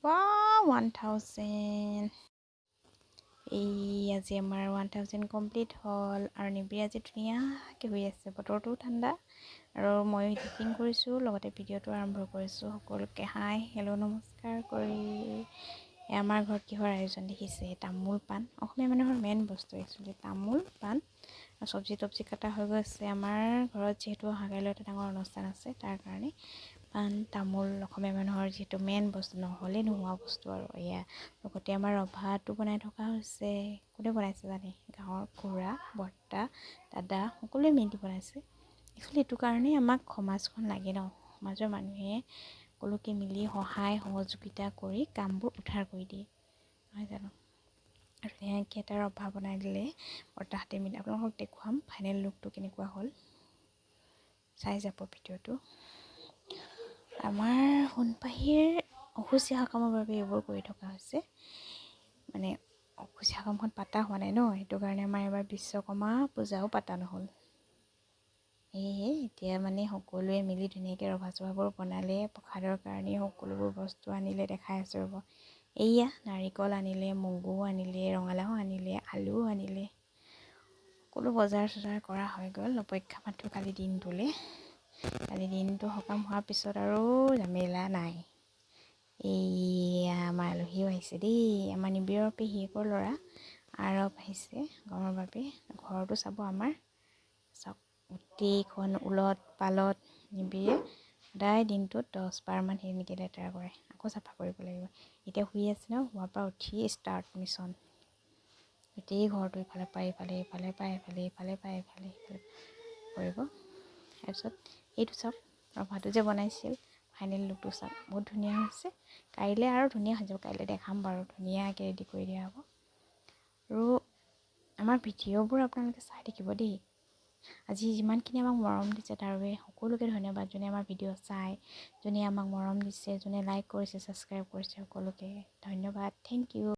Wow, 1000. আজি আমাৰ 1000 complete হ'ল আৰু নিবিড় আজি ধুনীয়াকৈ শুই আছে। বতৰটোও ঠাণ্ডা আৰু ময়ো এডিটিং কৰিছোঁ, লগতে ভিডিঅ'টো আৰম্ভ কৰিছোঁ। সকলোকে হাই হেল্ল' নমস্কাৰ কৰি আমাৰ ঘৰত কিহৰ আয়োজন দেখিছে? তামোল পাণ। অসমীয়া মানুহৰ মেইন বস্তু একচুৱেলি তামোল পাণ আৰু চব্জি তব্জি কটা হৈ গৈছে। আমাৰ ঘৰত যিহেতু অহাকাইলৈ এটা ডাঙৰ অনুষ্ঠান আছে, তাৰ কাৰণে পাণ তামোল অসমীয়া মানুহৰ যিহেতু মেইন বস্তু, নহ'লে নোহোৱা বস্তু আৰু এয়া। লগতে আমাৰ ৰভাটো বনাই থকা হৈছে। কোনে বনাইছে জানে? গাঁৱৰ খুৰা বৰ্তা দাদা সকলোৱে মিলি বনাইছে। একচুৱেলি এইটো কাৰণেই আমাক সমাজখন লাগে ন। সমাজৰ মানুহে সকলোকে মিলি সহায় সহযোগিতা কৰি কামবোৰ উদ্ধাৰ কৰি দিয়ে, নহয় জানো? আৰু ধুনীয়াকৈ এটা ৰভা বনাই দিলে বৰ্তাহঁতে মিলি। আপোনালোকক দেখুৱাম ফাইনেল লুকটো কেনেকুৱা হ'ল, চাই যাব ভিডিঅ'টো। আমাৰ সোণপাহীৰ অসুচীয়া সকামৰ বাবে এইবোৰ কৰি থকা হৈছে। মানে অসুচীয়া সকামখন পাতা হোৱা নাই ন, সেইটো কাৰণে আমাৰ এবাৰ বিশ্বকৰ্মা পূজাও পাতা নহ'ল। সেয়েহে এতিয়া মানে সকলোৱে মিলি ধুনীয়াকৈ ৰভা চভাবোৰ বনালে। প্ৰসাদৰ কাৰণে সকলোবোৰ বস্তু আনিলে, দেখাই আছোঁ ৰ'ব। এইয়া নাৰিকল আনিলে, মগু আনিলে, ৰঙালাও আনিলে, আলু আনিলে, সকলো বজাৰ চজাৰ কৰা হৈ গ'ল। অপেক্ষা মাত্ৰ কালি দিনটোলৈ। কালি দিনটো সকাম হোৱাৰ পিছত আৰু ঝামেলা নাই। এইয়া আমাৰ আলহীও আহিছে দেই। আমাৰ নিবিড়ৰ পেহীয়েকৰ ল'ৰা আৰৱ আহিছে গমৰ বাবে। ঘৰটো চাব আমাৰ, চাওক গোটেইখন উলট পালট। নিবিড়ে সদায় দিনটোত 10 বাৰমান সেনেকৈ লেতেৰা কৰে, আকৌ চাফা কৰিব লাগিব। এতিয়া শুই আছে ন, শুৱাৰ পৰা উঠি ষ্টাৰ্ট মিছন। গোটেই ঘৰটো ইফালে পাই ইফালে, ইফালে পাই ইফালে, ইফালে পাই ইফালে কৰিব। তাৰপিছত এইটো চাওক, ৰভাটো যে বনাইছিল ফাইনেল লুকটো চাওক, বহুত ধুনীয়া হৈছে। কাইলৈ আৰু ধুনীয়া হৈ যাব, কাইলৈ দেখাম বাৰু, ধুনীয়াকৈ ৰেডি কৰি দিয়া হ'ব। আৰু আমাৰ ভিডিঅ'বোৰ আপোনালোকে চাই থাকিব দেই। আজি যিমানখিনি আমাক মৰম দিছে তাৰ বাবে সকলোকে ধন্যবাদ। যোনে আমাৰ ভিডিঅ' চাই, যোনে আমাক মৰম দিছে, যোনে লাইক কৰিছে, ছাবস্ক্ৰাইব কৰিছে, সকলোকে ধন্যবাদ, থেংক ইউ।